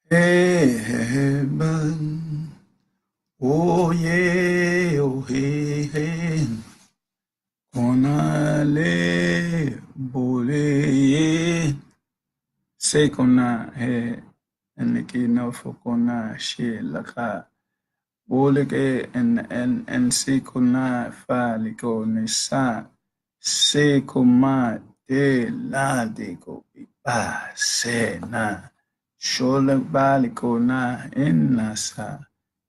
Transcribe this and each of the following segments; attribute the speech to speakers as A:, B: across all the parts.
A: Hey, heaven, oh yeah, oh hey, hey, konale, bole, yeah, se kona he, eniki no fokona she laka, bole ke en se kona fa liko nisa, se koma de la de ko ipa se na, shole baliko na en nasa.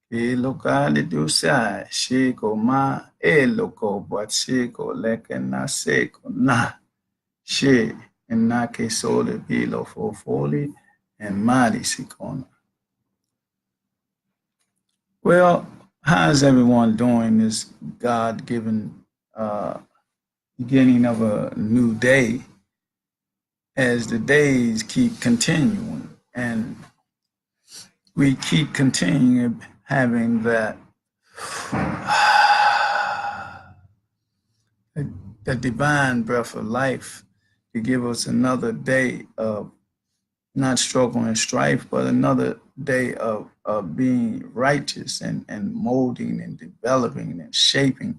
A: E locale diusa sheko ma e loco but sheko leke na seko na she and na ke sole bilo for foli and mali sikona. Well, how's everyone doing this God-given uh, beginning of a new day as the days keep continuing and we keep continuing having that the divine breath of life to give us another day of not struggle and strife, but another day of being righteous and molding and developing and shaping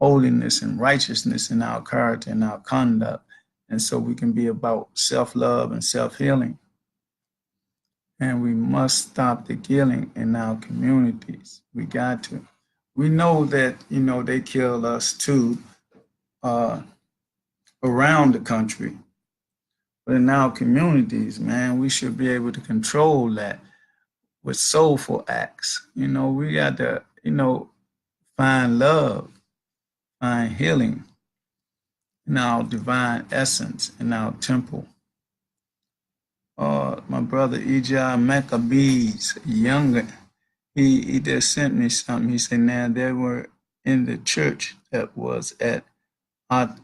A: holiness and righteousness in our character and our conduct. And so we can be about self love and self healing. And we must stop the killing in our communities. We got to. We know that, they kill us too uh, around the country. But in our communities, man, we should be able to control that with soulful acts. We got to, find love, find healing in our divine essence, in our temple. My brother Ejah Maccabees, younger, he just sent me something. He said, now there were in the church that was at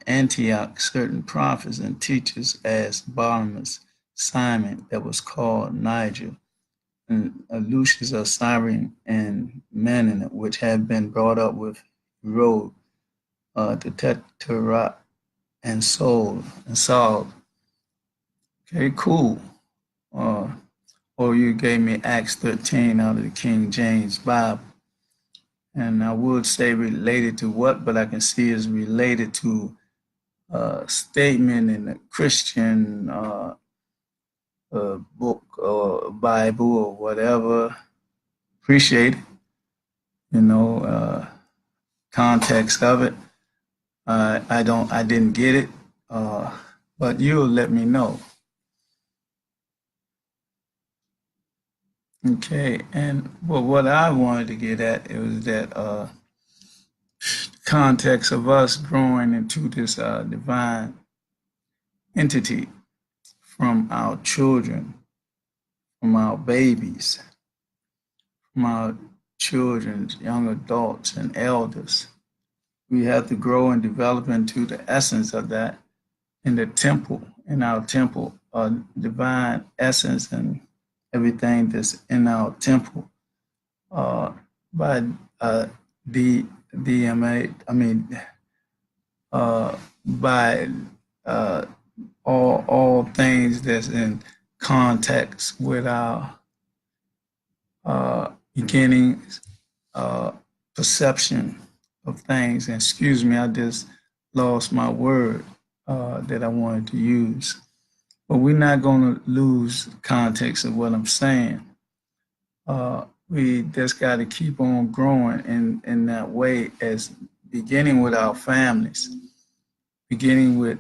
A: Antioch certain prophets and teachers as Barnabas, Simon, that was called Niger, and Lucius of Cyrene, and Manon, which had been brought up with Herod, the Tetrarch, and Saul. Okay, cool. Uh, or you gave me Acts 13 out of the King James Bible. And I would say related to what, but I can see is related to a statement in a Christian book or Bible or whatever. Appreciate it, you know, context of it. I didn't get it, uh, but you'll let me know. Okay, and well, what I wanted to get at was that context of us growing into this divine entity from our children, from our babies, from our children, young adults, and elders. We have to grow and develop into the essence of that in the temple, in our temple, divine essence and everything that's in our temple uh, by the DMA, I mean, by uh, all things that's in context with our beginnings, perception of things. And excuse me, I just lost my word that I wanted to use. But we're not going to lose context of what I'm saying. We just got to keep on growing in that way, as beginning with our families, beginning with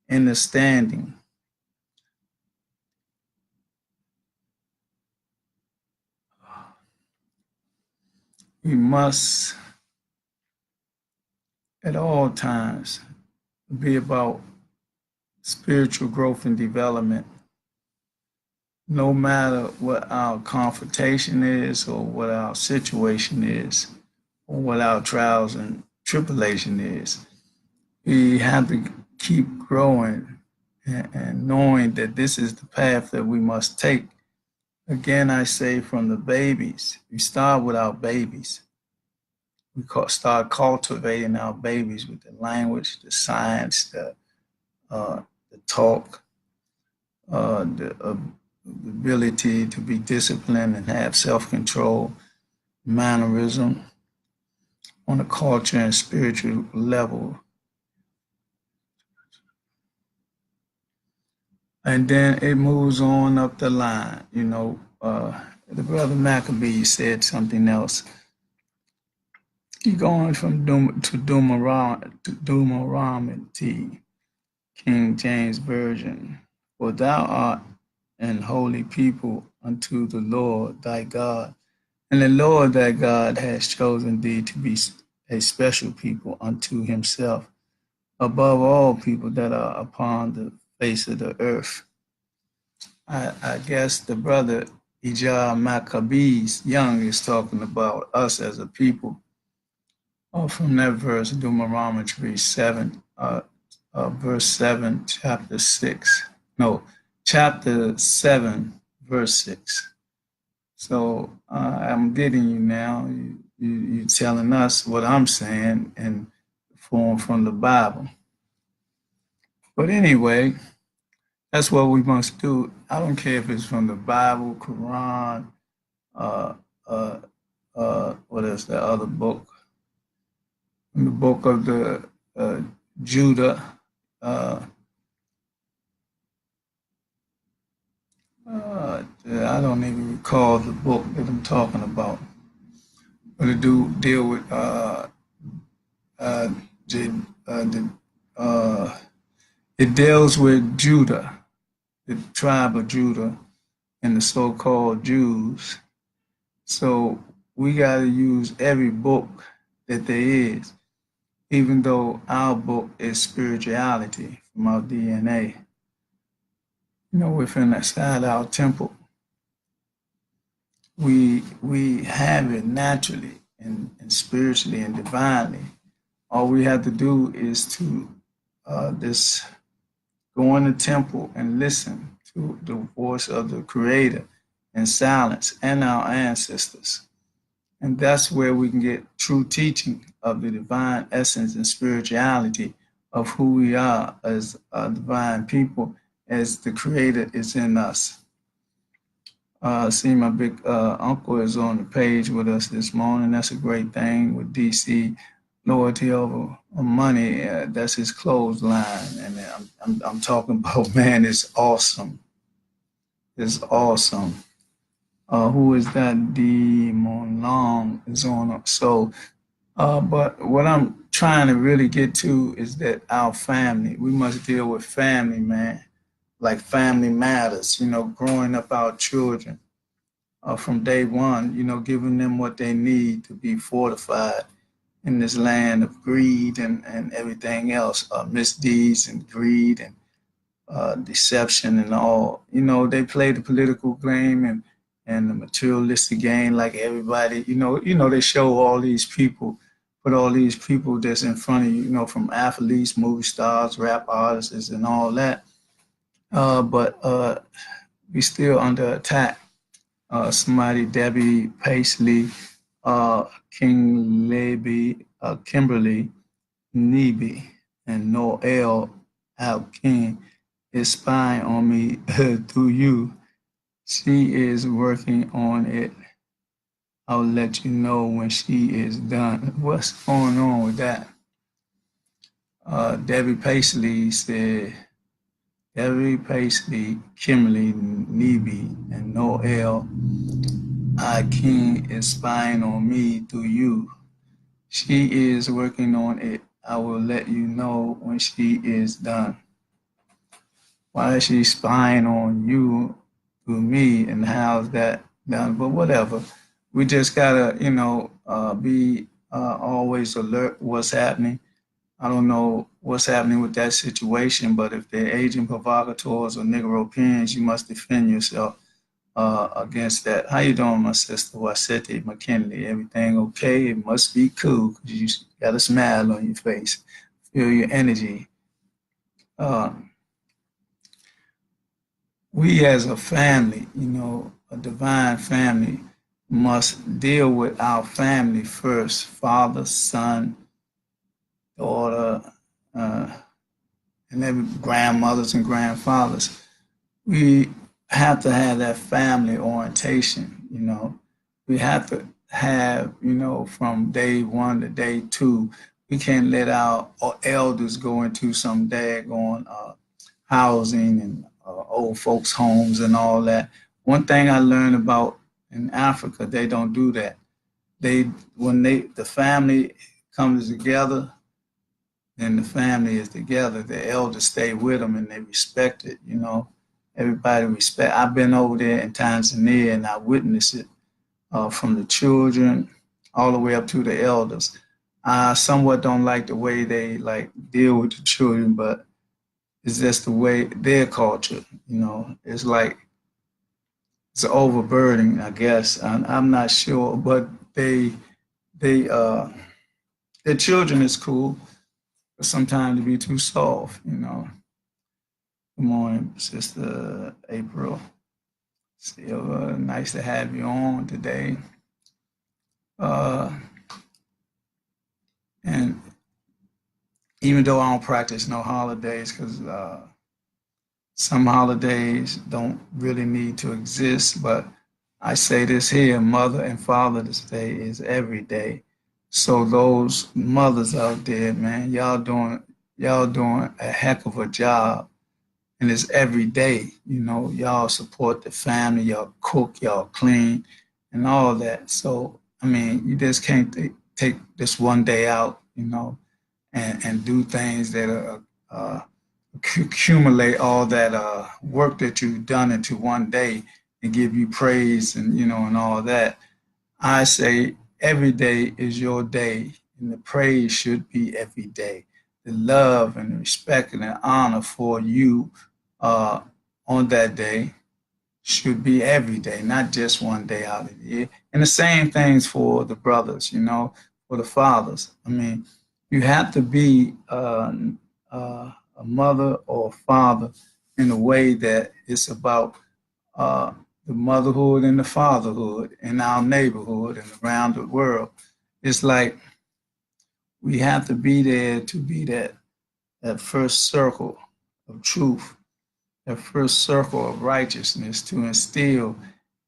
A: understanding. We must, at all times, be about spiritual growth and development, no matter what our confrontation is or what our situation is or what our trials and tribulation is. We have to keep growing and knowing that this is the path that we must take. Again, I say from the babies, we start with our babies. We start cultivating our babies with the language, the science, the talk, the the ability to be disciplined and have self-control, mannerism on a culture and spiritual level. And then it moves on up the line. The brother Maccabee said something else. He going from Deuteronomy, King James Version. For thou art an holy people unto the Lord thy God, and the Lord thy God has chosen thee to be a special people unto himself, above all people that are upon the face of the earth. I guess the brother Elijah Maccabees Young is talking about us as a people. From that verse, Deuteronomy 7, verse 7, chapter 6. No, chapter 7, verse 6. So I'm getting you now. You're telling us what I'm saying in form from the Bible. But anyway, that's what we must do. I don't care if it's from the Bible, Quran, what is the other book? In the book of the Judah. I don't even recall the book that I'm talking about. But it do deal with it deals with Judah, the tribe of Judah, and the so-called Jews. So we got to use every book that there is, even though our book is spirituality from our DNA. Within inside our temple, we have it naturally and spiritually and divinely. All we have to do is to this go in the temple and listen to the voice of the Creator in silence and our ancestors. And that's where we can get true teaching of the divine essence and spirituality of who we are as a divine people, as the Creator is in us. See, my big uncle is on the page with us this morning. That's a great thing with DC loyalty over money. That's his clothesline, and I'm talking about, man, it's awesome. It's awesome. Who is that? D Long is on. So, but what I'm trying to really get to is that our family. We must deal with family, man. Like family matters. Growing up our children. From day one, giving them what they need to be fortified in this land of greed and everything else, misdeeds and greed and deception and all. They play the political game and the materialistic game like everybody. They show all these people, put all these people that's in front of you, from athletes, movie stars, rap artists, and all that. But we still under attack. Somebody, Debbie Paisley, King Leby, Kimberly Neby, and Noel Alkin is spying on me through you. She is working on it. I'll let you know when she is done. What's going on with that? Debbie Paisley said, Debbie Paisley, Kimberly Neby, and Noel Alkin is spying on me through you. She is working on it. I will let you know when she is done. Why is she spying on you through me, and how's that done? But whatever. We just gotta, be always alert what's happening. I don't know what's happening with that situation, but if they're agent provocateurs or Negro pins, you must defend yourself against that. How you doing, my sister? Wasete McKinley. Everything okay? It must be cool because you got a smile on your face. Feel your energy. We as a family, a divine family, must deal with our family first. Father, son, daughter, and then grandmothers and grandfathers. We have to have that family orientation, We have to have, from day one to day two, we can't let our elders go into some daggone housing and old folks' homes and all that. One thing I learned about in Africa, they don't do that. They when the family comes together, then the family is together. The elders stay with them and they respect it. Everybody respect. I've been over there in Tanzania and I witnessed it from the children all the way up to the elders. I somewhat don't like the way they like deal with the children, but it's just the way their culture. It's like it's overburdening, I guess. I'm not sure, but they their children is cool, but sometimes they be too soft. Good morning, Sister April. Still nice to have you on today. Uh, and even though I don't practice no holidays, because some holidays don't really need to exist, but I say this here, Mother and Father's Day is every day. So those mothers out there, man, y'all doing a heck of a job. And it's every day, y'all support the family, y'all cook, y'all clean, and all that. So, I mean, you just can't take this one day out, and do things that accumulate all that work that you've done into one day and give you praise and, and all that. I say every day is your day, and the praise should be every day. The love and the respect and the honor for you uh, on that day should be every day, not just one day out of the year. And the same things for the brothers, for the fathers. I mean, you have to be a mother or a father in a way that it's about uh, the motherhood and the fatherhood in our neighborhood and around the world. It's like we have to be there to be that first circle of truth, that first circle of righteousness to instill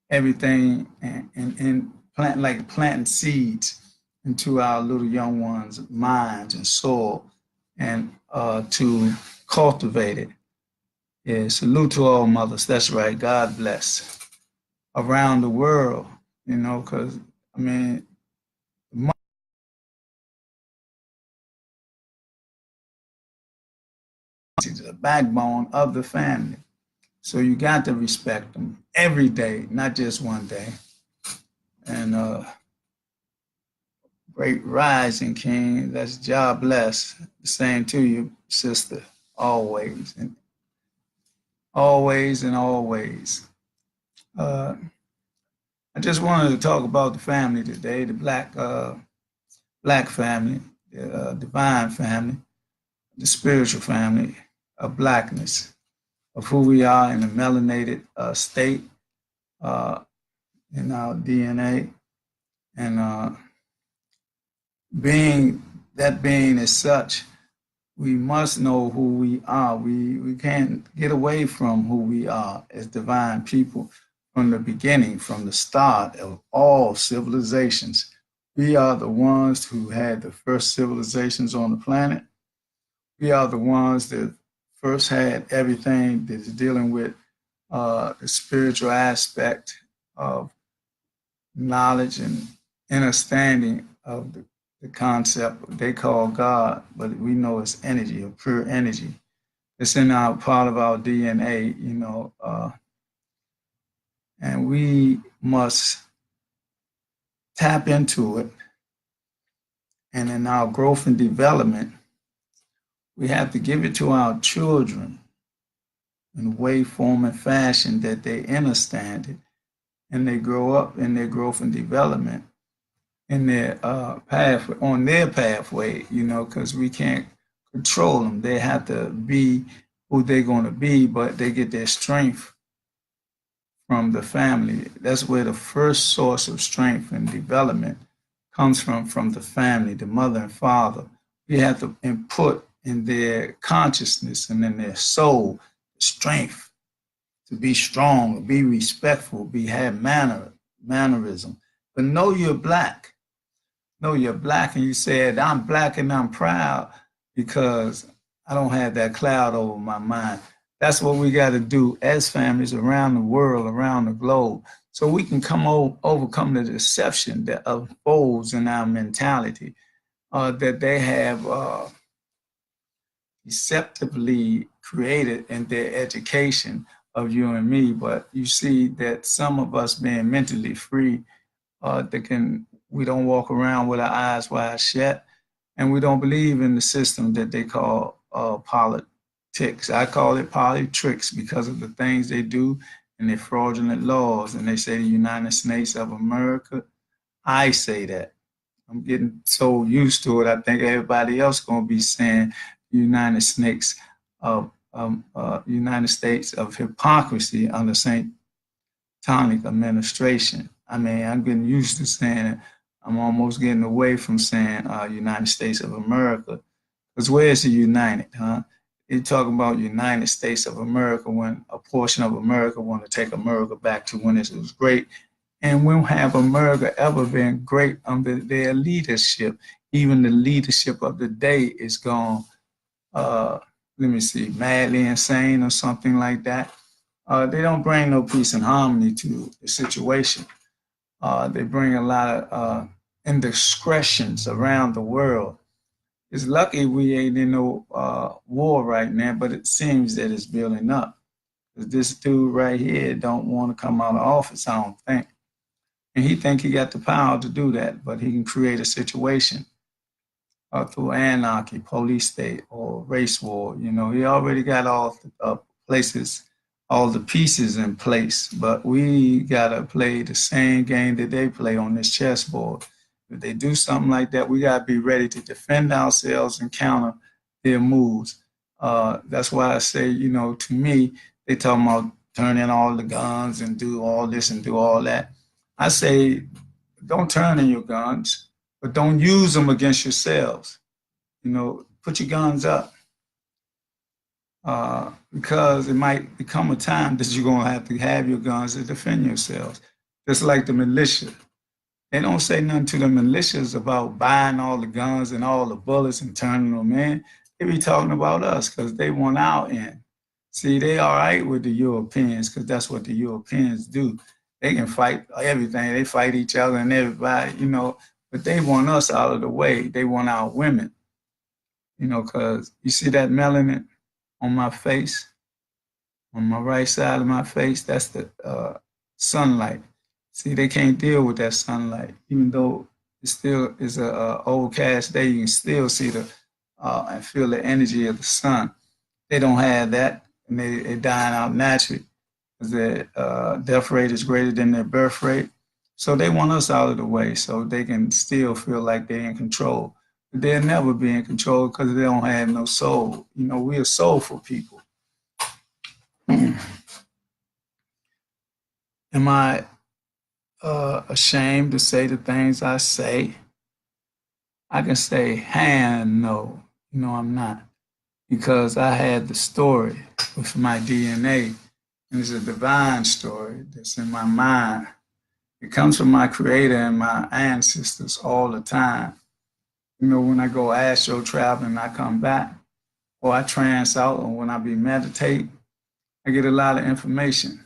A: everything and plant like planting seeds into our little young ones' minds and soul and to cultivate it. Yeah, salute to all mothers. That's right. God bless. Around the world, because I mean, mothers is the backbone of the family. So you got to respect them every day, not just one day. And great rising, King. That's job bless. The same to you, sister. Always and always and always. Uh, I just wanted to talk about the family today, the black family, the divine family, the spiritual family of blackness, of who we are in a melanated state uh, in our DNA, and being as such, we must know who we are. We can't get away from who we are as divine people from the beginning, from the start of all civilizations. We are the ones who had the first civilizations on the planet. We are the ones that first had everything that is dealing with the spiritual aspect of knowledge and understanding of the concept they call God, but we know it's energy, or pure energy. It's in our part of our DNA, and we must tap into it. And in our growth and development, we have to give it to our children in way, form, and fashion that they understand it and they grow up in their growth and development in their path on their pathway, because we can't control them. They have to be who they're going to be, but they get their strength from the family. That's where the first source of strength and development comes from the family, the mother and father. We have to input in their consciousness and in their soul strength to be strong, be respectful, have mannerism. But know you're black. Know you're black, and you said, I'm black and I'm proud because I don't have that cloud over my mind. That's what we got to do as families around the world, around the globe, so we can overcome the deception that unfolds in our mentality that they have deceptively created in their education of you and me. But you see that some of us being mentally free, we don't walk around with our eyes wide shut, and we don't believe in the system that they call politics. I call it politics because of the things they do and their fraudulent laws. And they say the United States of America. I say that. I'm getting so used to it. I think everybody else gonna be saying United States of United States of hypocrisy under Saint Tonic administration. I mean, I'm getting used to saying it. I'm almost getting away from saying United States of America. Because where's the United, huh? You're talking about United States of America when a portion of America want to take America back to when it was great. And when have America ever been great under their leadership? Even the leadership of the day is gone, madly insane or something like that. They don't bring no peace and harmony to the situation. They bring a lot of indiscretions around the world. It's lucky we ain't in no war right now, but it seems that it's building up. This dude right here don't want to come out of office, I don't think. And he think he got the power to do that, but he can create a situation through anarchy, police state, or race war. You know, he already got all the all the pieces in place, but we gotta play the same game that they play on this chessboard. If they do something like that, we gotta be ready to defend ourselves and counter their moves. That's why I say, you know, to me, they talking about turn in all the guns and do all this and do all that. I say, don't turn in your guns, but don't use them against yourselves. You know, put your guns up because it might become a time that you're going to have your guns to defend yourselves. Just like the militia. They don't say nothing to the militias about buying all the guns and all the bullets and turning them in. They be talking about us because they want our end. See, they all right with the Europeans because that's what the Europeans do. They can fight everything. They fight each other and everybody, you know, but they want us out of the way. They want our women, you know, because you see that melanin on my face, on my right side of my face, that's the sunlight. See, they can't deal with that sunlight, even though it still is a old cast day. You can still see and feel the energy of the sun. They don't have that, and they're dying out naturally because their death rate is greater than their birth rate. So they want us out of the way so they can still feel like they're in control. But they'll never be in control because they don't have no soul. You know, we're soulful people. Am I ashamed to say the things I say? I can say, no, you know, I'm not. Because I had the story with my DNA, and it's a divine story that's in my mind. It comes from my creator and my ancestors all the time. You know, when I go astro traveling, I come back, or I trance out, or when I be meditate, I get a lot of information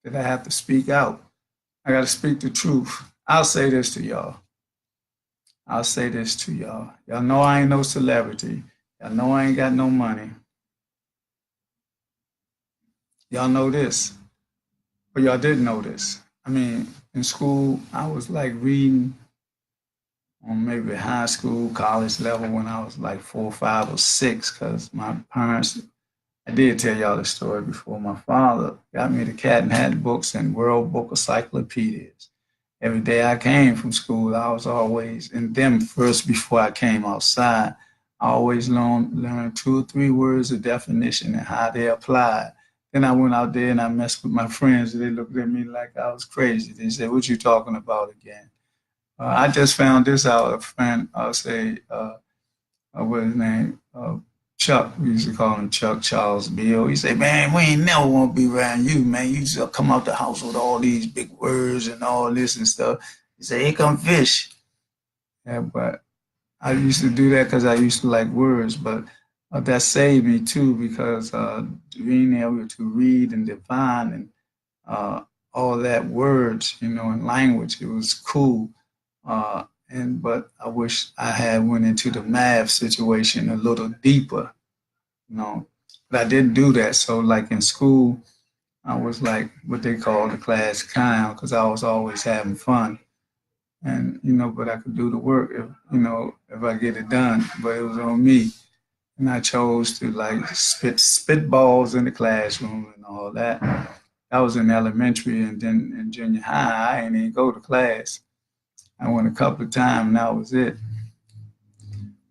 A: that I have to speak out. I got to speak the truth. I'll say this to y'all. Y'all know I ain't no celebrity. Y'all know I ain't got no money. Y'all know this, but y'all didn't know this. I mean, in school, I was like reading on maybe high school, college level when I was like 4, 5, or 6, because my parents, I did tell y'all the story before, my father got me the Cat and Hat books and World Book Encyclopedias. Every day I came from school, I was always in them first before I came outside. I always learned 2 or 3 words of definition and how they applied. Then I went out there and I messed with my friends. And they looked at me like I was crazy. They said, "What you talking about again?" I just found this out. A friend, what his name? Chuck, we used to call him Chuck Charles Bill. He said, man, we ain't never want to be around you, man. You just come out the house with all these big words and all this and stuff. He said, here come fish. Yeah, but I used to do that because I used to like words, but that saved me too because being able to read and define and uh, all that words, and language, it was cool. But I wish I had went into the math situation a little deeper, you know. But I didn't do that. So like in school, I was like what they call the class clown because I was always having fun. And but I could do the work if I get it done. But it was on me. And I chose to like spit balls in the classroom and all that. I was in elementary and then in junior high, I ain't even go to class. I went a couple of times and that was it.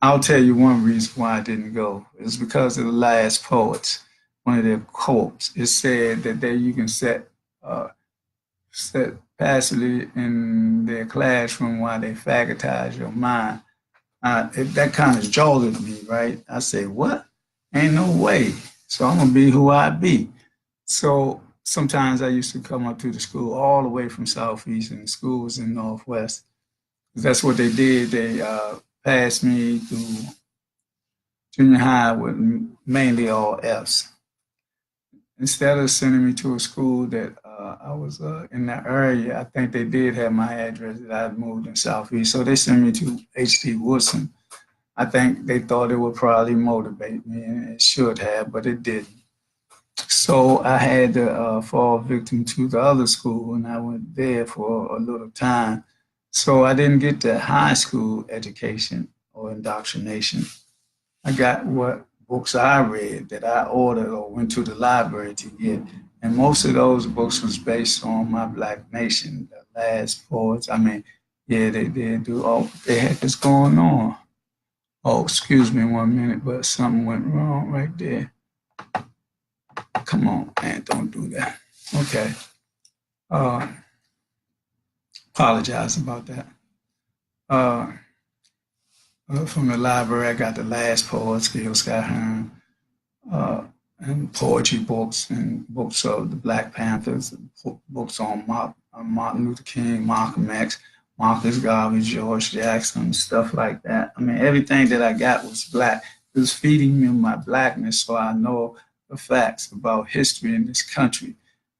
A: I'll tell you one reason why I didn't go. It's because of the last poets. One of their quotes. It said that there you can sit passively in their classroom while they fagotize your mind. That kind of jolted me, right? I say, what? Ain't no way. So I'm gonna be who I be. So sometimes I used to come up to the school all the way from Southeast, and the school was in Northwest. That's what they did. They passed me through junior high with mainly all Fs. Instead of sending me to a school that I was in that area, I think they did have my address that I had moved in Southeast. So they sent me to H.T. Woodson. I think they thought it would probably motivate me, and it should have, but it didn't. So I had to fall victim to the other school, and I went there for a little time. So I didn't get the high school education or indoctrination. I got what books I read that I ordered or went to the library to get. And most of those books was based on my Black Nation, the last poets. I mean, yeah, they did do, oh, what the heck is going on? Oh, excuse me 1 minute, but something went wrong right there. Come on, man, don't do that. Okay. Uh, Apologize about that. Uh, from the library, I got the last poets, Gil Scott Heron, and poetry books and books of the Black Panthers, books on Martin Luther King, Malcolm X, Marcus Garvey, George Jackson, stuff like that. I mean, everything that I got was Black. It was feeding me my Blackness so I know the facts about history in this country.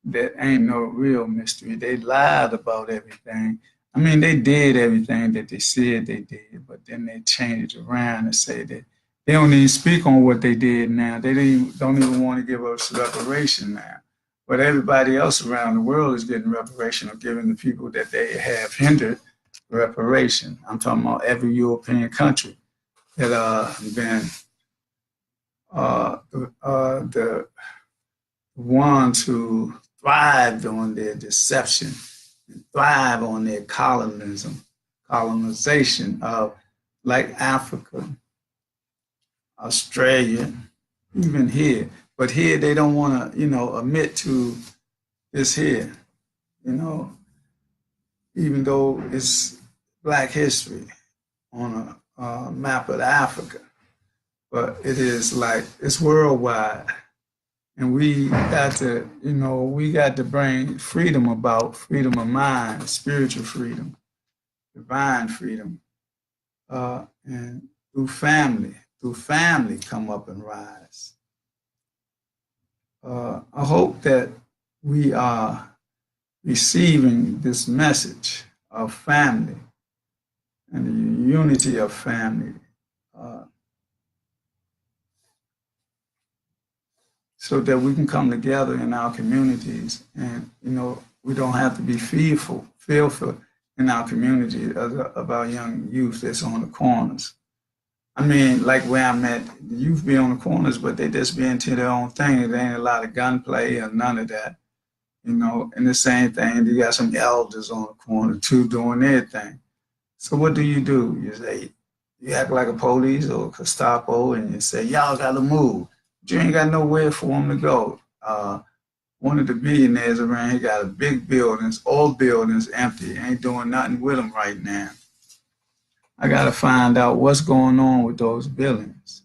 A: That ain't no real mystery. They lied about everything. I mean, they did everything that they said they did, but then they changed it around and say that they don't even speak on what they did now. They don't even want to give us reparation now. But everybody else around the world is getting reparation or giving the people that they have hindered reparation. I'm talking about every European country that been the ones who thrived on their deception and thrive on their colonization of like Africa, Australia, even here. But here they don't want to, admit to this here, you know, even though it's Black history on a map of Africa. But it is like, it's worldwide. And we got to, we got to bring freedom about, freedom of mind, spiritual freedom, divine freedom, and through family come up and rise. I hope that we are receiving this message of family and the unity of family. So that we can come together in our communities and, we don't have to be fearful in our community of our young youth that's on the corners. I mean, like where I'm at, the youth be on the corners, but they just be into their own thing. There ain't a lot of gunplay or none of that, and the same thing, you got some elders on the corner too doing their thing. So what do? You say, you act like a police or a Gestapo and you say, y'all gotta move. You ain't got nowhere for them to go. One of the billionaires around here got a big buildings, all buildings empty, ain't doing nothing with them right now. I got to find out what's going on with those buildings.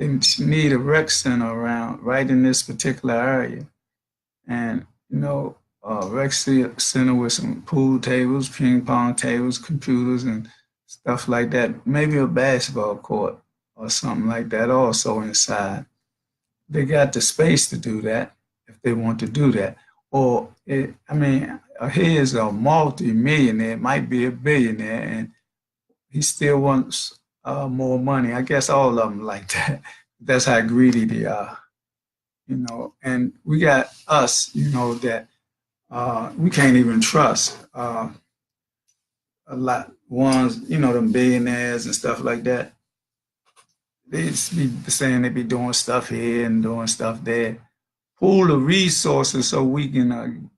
A: they need a rec center around right in this particular area. And, rec center with some pool tables, ping pong tables, computers, and stuff like that. Maybe a basketball court or something like that also inside. They got the space to do that if they want to do that. Here's a multi-millionaire, might be a billionaire, and he still wants more money. I guess all of them like that. That's how greedy they are, And we got us, that we can't even trust a lot. Ones, them billionaires and stuff like that. They just be saying they be doing stuff here and doing stuff there. Pool the resources so we can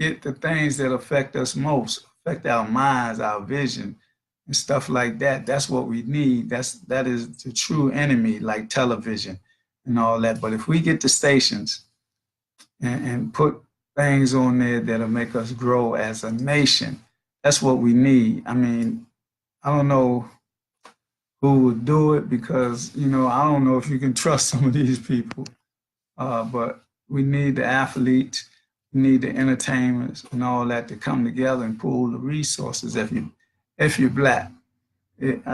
A: get the things that affect us most, affect our minds, our vision, and stuff like that. That's what we need. That is the true enemy, like television and all that. But if we get the stations and put things on there that'll make us grow as a nation, that's what we need. I don't know who would do it because, I don't know if you can trust some of these people. But we need the athletes, we need the entertainers and all that to come together and pool the resources if you're black. If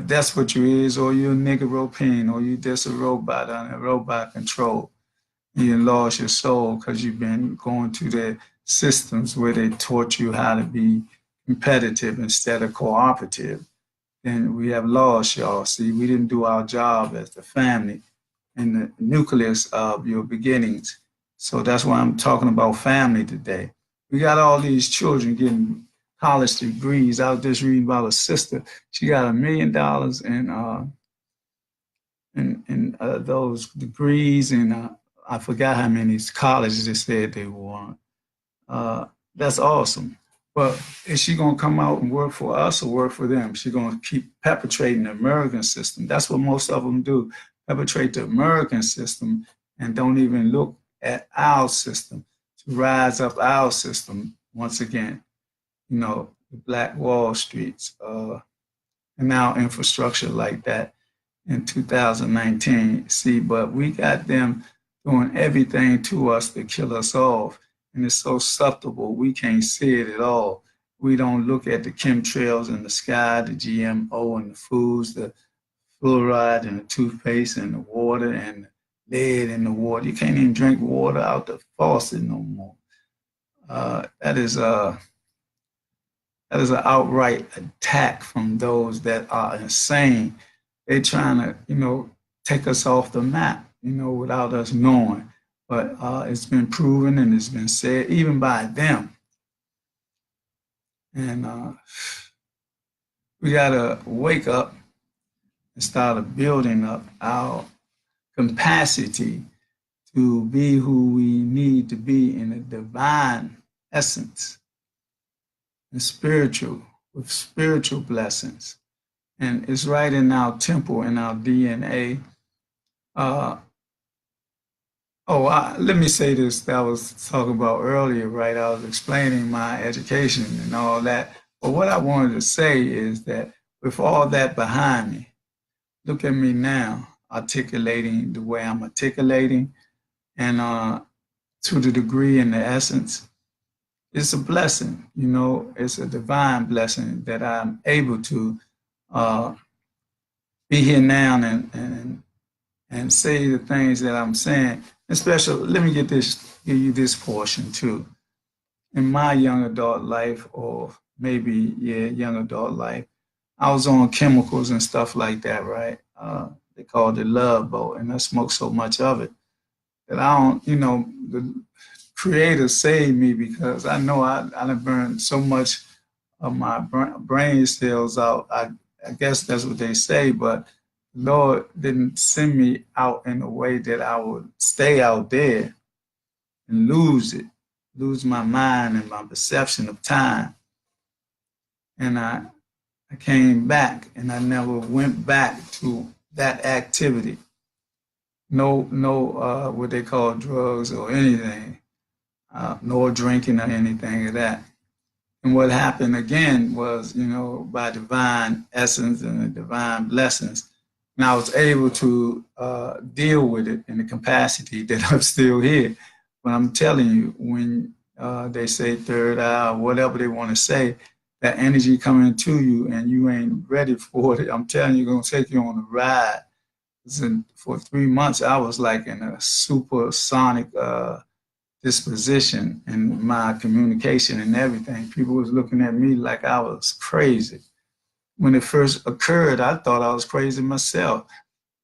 A: that's what you is, or you're a nigger European, or you just a robot under robot control, you lost your soul because you've been going to the systems where they taught you how to be competitive instead of cooperative. Then we have lost y'all. See, we didn't do our job as the family and the nucleus of your beginnings. So that's why I'm talking about family today. We got all these children getting college degrees. I was just reading about a sister. She got $1 million in those degrees, and I forgot how many colleges they said they were on. That's awesome. But is she going to come out and work for us or work for them? She's going to keep perpetrating the American system. That's what most of them do, perpetrate the American system and don't even look at our system to rise up our system once again. The Black Wall Streets and our infrastructure like that in 2019. See, but we got them doing everything to us to kill us off. And it's so subtle, we can't see it at all. We don't look at the chemtrails in the sky, the GMO and the foods, the fluoride and the toothpaste and the water and the lead in the water. You can't even drink water out the faucet no more. That is an outright attack from those that are insane. They're trying to, take us off the map, without us knowing. But it's been proven and it's been said even by them. And we got to wake up and start building up our capacity to be who we need to be in a divine essence and with spiritual blessings. And it's right in our temple, in our DNA. Let me say this that I was talking about earlier, right? I was explaining my education and all that. But what I wanted to say is that with all that behind me, look at me now, articulating the way I'm articulating, and to the degree and the essence, it's a blessing, it's a divine blessing that I'm able to be here now and say the things that I'm saying. Especially, let me give you this portion too. In my young adult life, or maybe, young adult life, I was on chemicals and stuff like that, right? They called it Love Boat, and I smoked so much of it that I don't, the Creator saved me because I know I done burned so much of my brain cells out. I guess that's what they say, but Lord didn't send me out in a way that I would stay out there and lose my mind and my perception of time. And I came back and I never went back to that activity. No, what they call drugs or anything, nor drinking or anything of that. And what happened again was, by divine essence and the divine blessings, And I was able to deal with it in the capacity that I'm still here. But I'm telling you, when they say third eye, or whatever they want to say, that energy coming to you and you ain't ready for it, I'm telling you, going to take you on a ride. For 3 months, I was like in a supersonic disposition in my communication and everything. People was looking at me like I was crazy. When it first occurred, I thought I was crazy myself.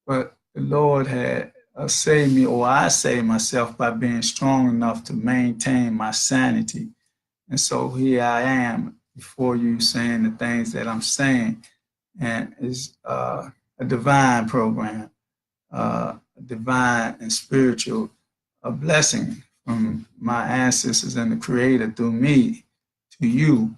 A: But the Lord had saved me, or I saved myself by being strong enough to maintain my sanity. And so here I am before you saying the things that I'm saying. And it's a divine program, divine and spiritual, a blessing from my ancestors and the Creator through me to you,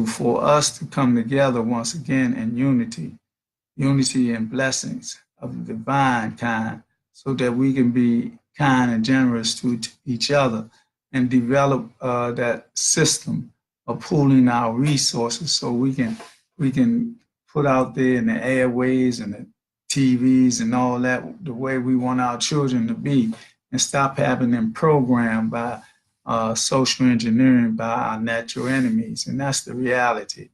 A: for us to come together once again in unity and blessings of the divine kind, so that we can be kind and generous to each other and develop that system of pooling our resources, so we can put out there in the airways and the TVs and all that the way we want our children to be, and stop having them programmed by social engineering by our natural enemies. And that's the reality.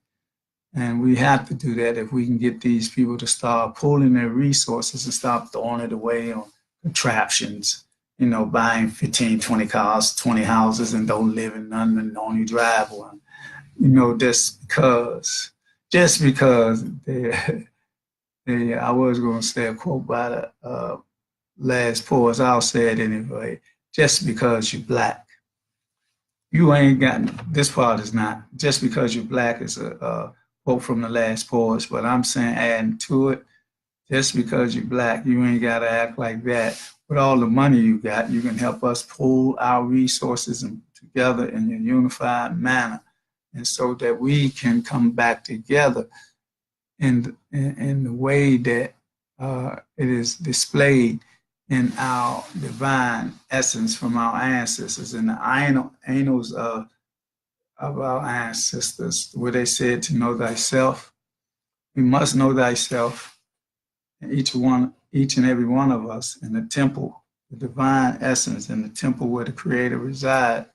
A: And we have to do that if we can get these people to start pooling their resources and stop throwing it away on contraptions, buying 15, 20 cars, 20 houses, and don't live in none and only drive one. Just because I was going to say a quote by the last poets, I'll say it anyway. Just because you're Black, you ain't got, this part is not, just because you're Black is a quote from the last poets, but I'm saying adding to it, just because you're Black, you ain't got to act like that. With all the money you got, you can help us pool our resources together in a unified manner, and so that we can come back together in the way that it is displayed in our divine essence from our ancestors, and the annals of our ancestors, where they said to know thyself. We must know thyself, and each and every one of us in the temple, the divine essence in the temple where the Creator resides.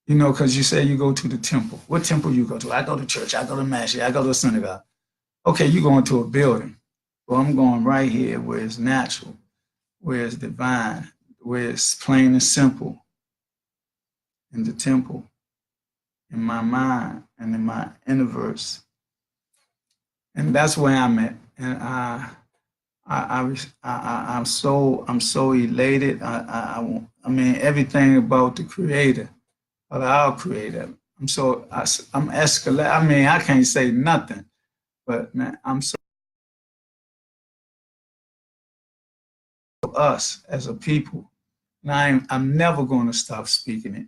A: Because you say you go to the temple. What temple you go to? I go to church, I go to mass, I go to a synagogue. Okay, you going to a building. Well, I'm going right here where it's natural, where it's divine, where it's plain and simple, in the temple, in my mind and in my universe. And that's where I'm at. And I'm so elated. I mean, everything about the Creator, of our Creator. I'm escalating. I mean, I can't say nothing, but man, I'm so us as a people. And I'm never going to stop speaking it.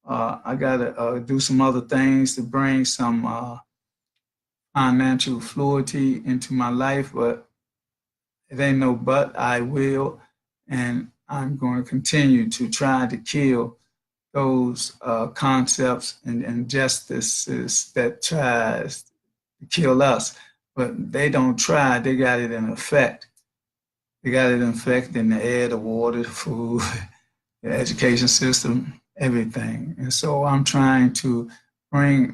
A: I got to do some other things to bring some financial fluidity into my life, but it ain't no but. I will, and I'm going to continue to try to kill those concepts and injustices that tries to kill us. But they don't try, they got it in effect. They got it in effect in the air, the water, the food, the education system, everything. And so I'm trying to bring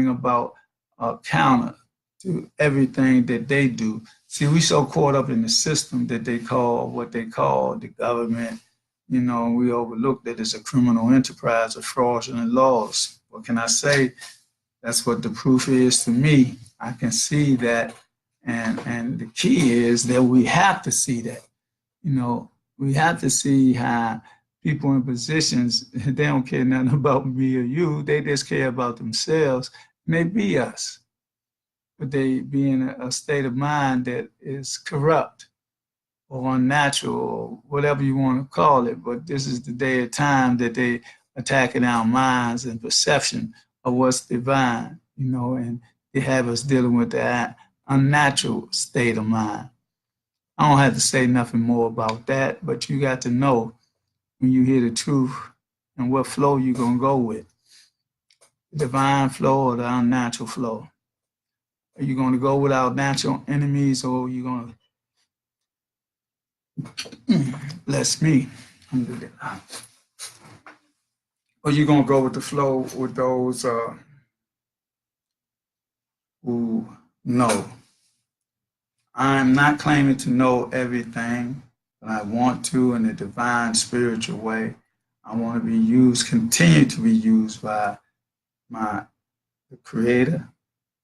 A: about a counter to everything that they do. See, we so caught up in the system that they call what they call the government. We overlook that it's a criminal enterprise of fraudulent laws. What can I say? That's what the proof is to me. I can see that. And the key is that we have to see that. We have to see how people in positions, they don't care nothing about me or you. They just care about themselves. And they be us. But they be in a state of mind that is corrupt or unnatural or whatever you want to call it. But this is the day of time that they attacking our minds and perception of what's divine, and they have us dealing with that unnatural state of mind. I don't have to say nothing more about that, but you got to know when you hear the truth and what flow you're going to go with, the divine flow or the unnatural flow. Are you going to go without natural enemies, or are you going to bless me? Alhamdulillah. Or you going to go with the flow with those who know? I'm not claiming to know everything, but I want to in a divine spiritual way. I want to be used, continue to be used by the creator,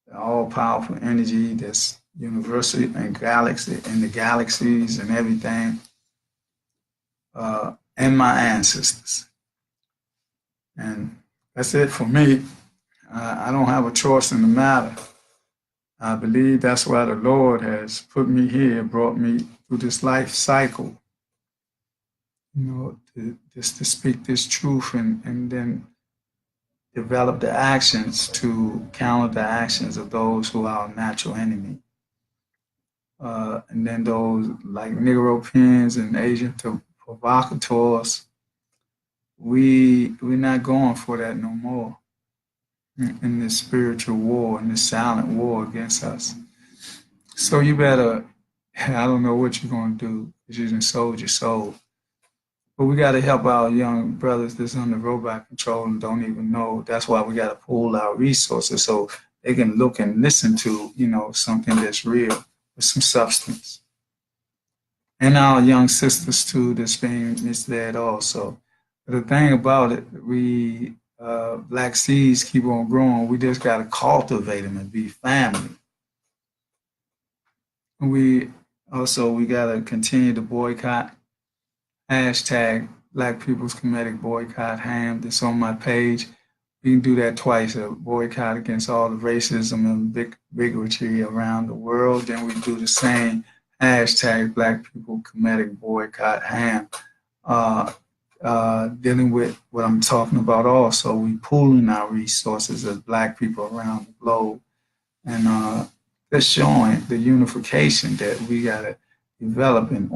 A: the all-powerful energy that's universal and galaxy and the galaxies and everything, and my ancestors. And that's it for me. I don't have a choice in the matter. I believe that's why the Lord has put me here, brought me through this life cycle, just to speak this truth and then develop the actions to counter the actions of those who are our natural enemy. And then those like Negropeans and Asian provocateurs, we're not going for that no more in this spiritual war, in this silent war against us. So you better, I don't know what you're going to do because you done sold your soul. But we got to help our young brothers that's under robot control and don't even know. That's why we got to pool our resources so they can look and listen to, something that's real with some substance. And our young sisters too that's being misled also. But the thing about it, we black seeds keep on growing. We just got to cultivate them and be family. We got to continue to boycott. Hashtag Black People's Comedic Boycott Ham. That's on my page. We can do that twice, a boycott against all the racism and bigotry around the world. Then we do the same hashtag Black People Comedic Boycott Ham. Dealing with what I'm talking about also. We pooling our resources as Black people around the globe. And just showing the unification that we got to develop in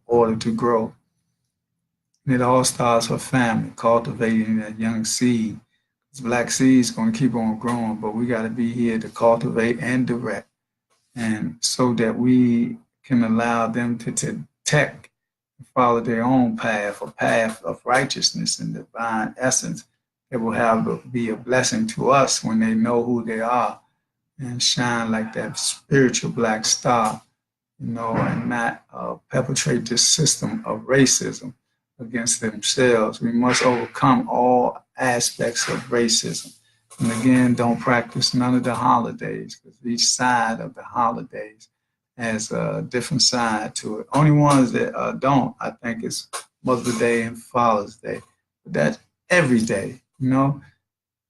A: order to grow. And it all starts with family, cultivating that young seed. This black seed is going to keep on growing, but we got to be here to cultivate and direct, and so that we can allow them to detect and follow their own path, a path of righteousness and divine essence that will be a blessing to us when they know who they are and shine like that spiritual black star, and not perpetrate this system of racism against themselves. We must overcome all aspects of racism. And again, don't practice none of the holidays, because each side of the holidays has a different side to it. Only ones that don't, I think, is Mother's Day and Father's Day. But that's every day,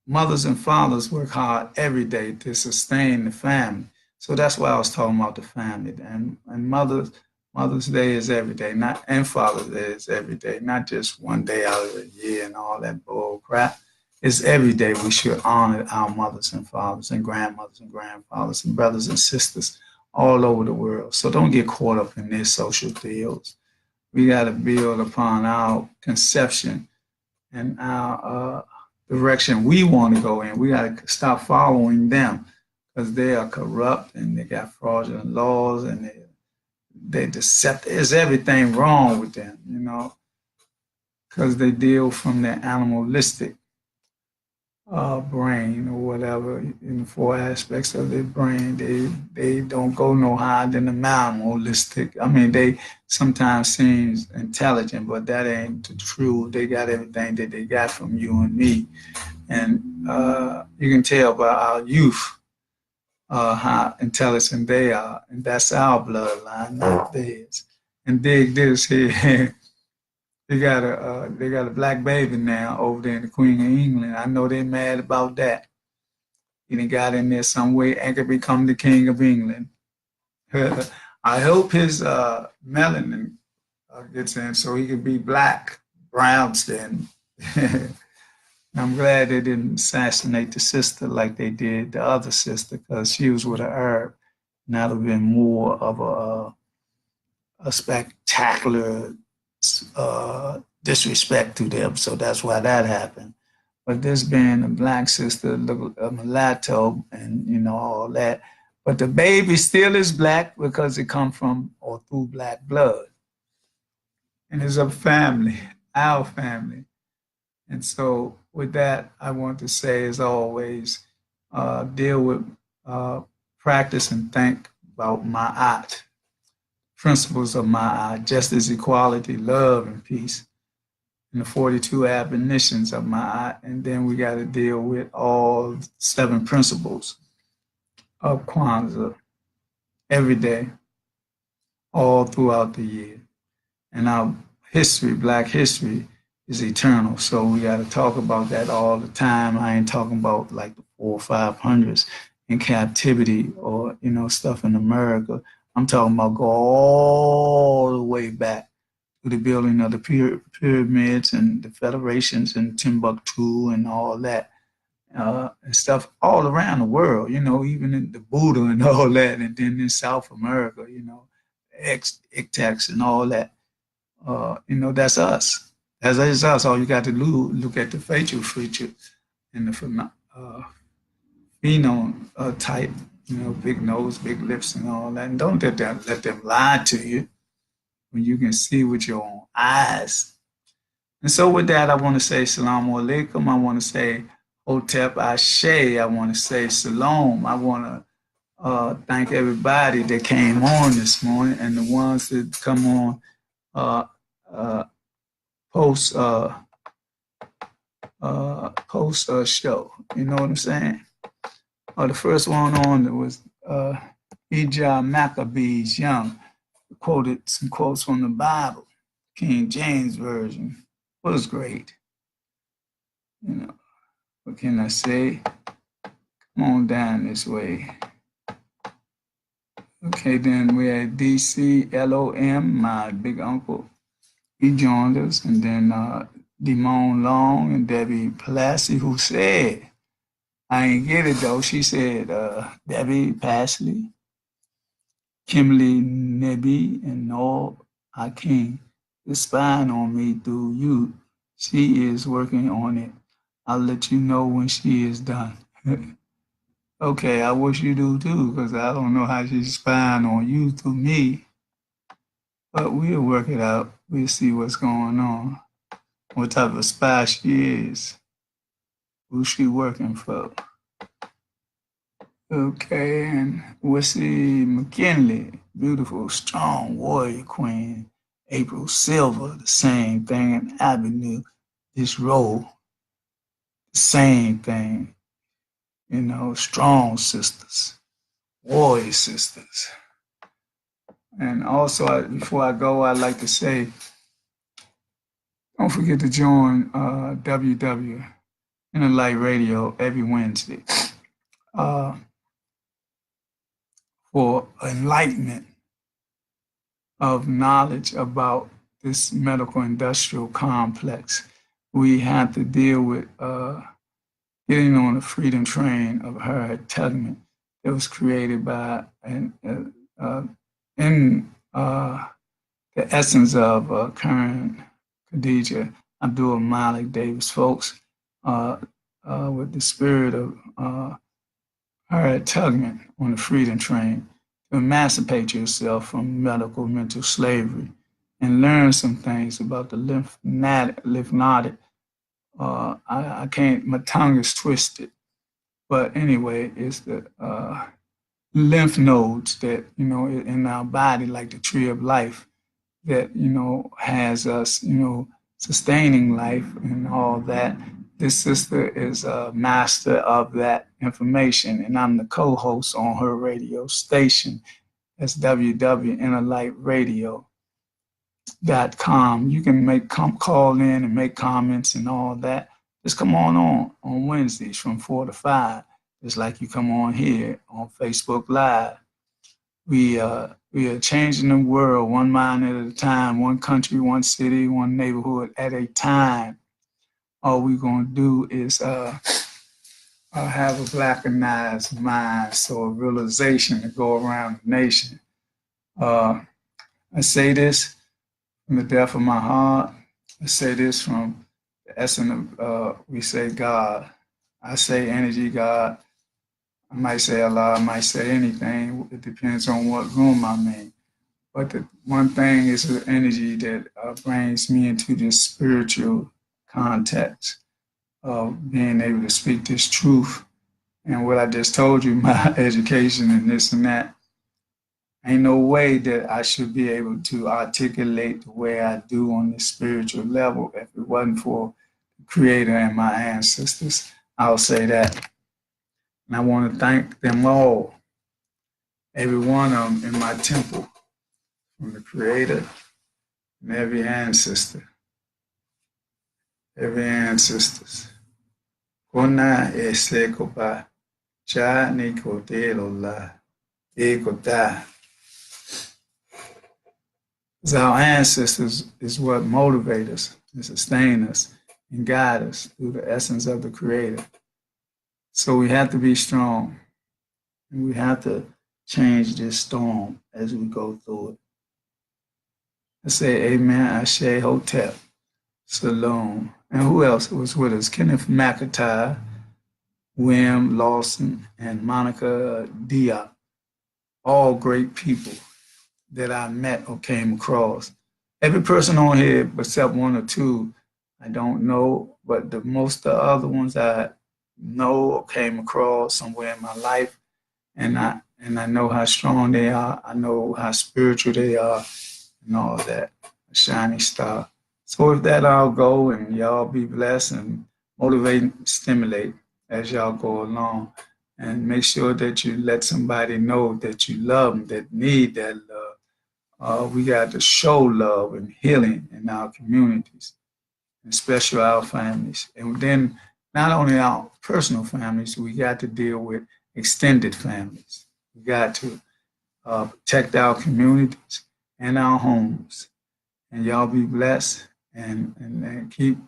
A: Mothers and fathers work hard every day to sustain the family. So that's why I was talking about the family. And Mother's Day is every day, and Father's Day is every day, not just one day out of the year and all that bull crap. It's every day we should honor our mothers and fathers and grandmothers and grandfathers and brothers and sisters all over the world. So don't get caught up in their social deals. We got to build upon our conception and our direction we want to go in. We got to stop following them because they are corrupt and they got fraudulent laws and they deceptive. There's everything wrong with them, because they deal from their animalistic brain or whatever, in the four aspects of their brain. They don't go no higher than the animalistic. I mean, they sometimes seem intelligent, but that ain't the truth. They got everything that they got from you and me. And you can tell by our youth how intelligent they are, and that's our bloodline, not theirs. And dig this here, they got a black baby now over there in the Queen of England. I know they're mad about that. He done got in there some way and could become the King of England. I hope his melanin gets in so he could be black, brown skin. I'm glad they didn't assassinate the sister like they did the other sister, because she was with an Arab. And that would have been more of a spectacular disrespect to them. So that's why that happened. But this being a black sister, a mulatto, and all that, But the baby still is black because it comes from or through black blood. And it's a family, our family. And so with that, I want to say, as always, deal with, practice and think about Ma'at, principles of Ma'at, justice, equality, love, and peace, and the 42 admonitions of Ma'at. And then we got to deal with all 7 principles of Kwanzaa every day, all throughout the year. And our history, Black history, is eternal. So we got to talk about that all the time. I ain't talking about like the 400s or 500s in captivity or, stuff in America. I'm talking about go all the way back to the building of the pyramids and the federations in Timbuktu and all that. And stuff all around the world, even in the Buddha and all that. And then in South America, Ictacs and all that. That's us. As is us. All you got to do, look at the facial feature and the phenome type, big nose, big lips, and all that. And don't let them lie to you when you can see with your own eyes. And so with that, I want to say Salaam Alaikum. I want to say Hotep Ashe. I want to say Shalom. I want to thank everybody that came on this morning and the ones that come on post show. You know what I'm saying? The first one on was Elijah Maccabees Young, quoted some quotes from the Bible, King James Version. Was great. What can I say? Come on down this way. Okay, then we had DC LOM, my big uncle. He joined us, and then Demone Long and Debbie Plassie, who said, I ain't get it though. She said, Debbie Pasley, Kimberly Nebby, and Noel Hakeem is spying on me through you. She is working on it. I'll let you know when she is done. Okay, I wish you do too, because I don't know how she's spying on you through me. But we'll work it out. We'll see what's going on. What type of spy she is. Who's she working for? Okay, and Wissy McKinley, beautiful, strong warrior queen. April Silver, the same thing. And Avenue, this role, the same thing. Strong sisters, warrior sisters. And also, before I go, I'd like to say, don't forget to join WW Inner Light Radio every Wednesday for enlightenment of knowledge about this medical industrial complex. We have to deal with getting on the freedom train of Harriet Tubman that was created by in the essence of Karen Khadija Abdulmalik Davis folks with the spirit of Harriet Tubman on the freedom train to emancipate yourself from medical mental slavery and learn some things about the lymphatic. I can't, my tongue is twisted. But anyway, it's the lymph nodes that, in our body, like the tree of life, that, has us, sustaining life and all that. This sister is a master of that information, and I'm the co-host on her radio station. That's www.innerlightradio.com. You can call in and make comments and all that. Just come on Wednesdays from 4 to 5, just like you come on here on Facebook Live. We are changing the world one mind at a time, one country, one city, one neighborhood at a time. All we're going to do is have a Blackanized mind, so a realization to go around the nation. I say this from the depth of my heart. I say this from the essence of, we say God. I say energy God. I might say Allah, I might say anything. It depends on what room I'm in. But the one thing is the energy that brings me into this spiritual context of being able to speak this truth. And what I just told you, my education and this and that, ain't no way that I should be able to articulate the way I do on this spiritual level if it wasn't for the Creator and my ancestors. I'll say that. And I want to thank them all, every one of them in my temple, from the Creator and every ancestor, every ancestors. Kona ese kopa cha ni kodelo la ekota. Because our ancestors is what motivate us and sustain us and guide us through the essence of the Creator. So we have to be strong, and we have to change this storm as we go through it. I say amen, Ashe, Hotep, Salome. And who else was with us? Kenneth McIntyre, William Lawson, and Monica Diop. All great people that I met or came across. Every person on here, except one or two, I don't know, but the most of the other ones I know or came across somewhere in my life, and I know how strong they are. I know how spiritual they are, and all that. A shining star. So with that, I'll go, and y'all be blessed and motivate and stimulate as y'all go along. And make sure that you let somebody know that you love them, that need that love. We got to show love and healing in our communities, and especially our families. And then not only our personal families, we got to deal with extended families. We got to protect our communities and our homes. And y'all be blessed and keep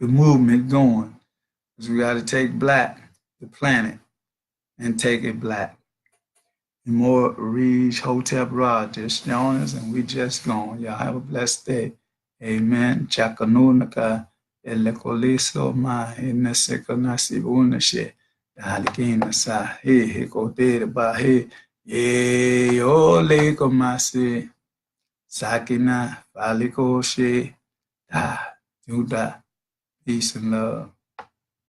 A: the movement going. Because we got to take Black, the planet, and take it Black. And more Reach Hotep Rod just join us, and we just gone. Y'all have a blessed day. Amen. Chakanunaka elekoliso ma ineseko nasibunashe. Dahalikina sa he kote ba he ye ole komase sakina faliko she da juda. Peace and love.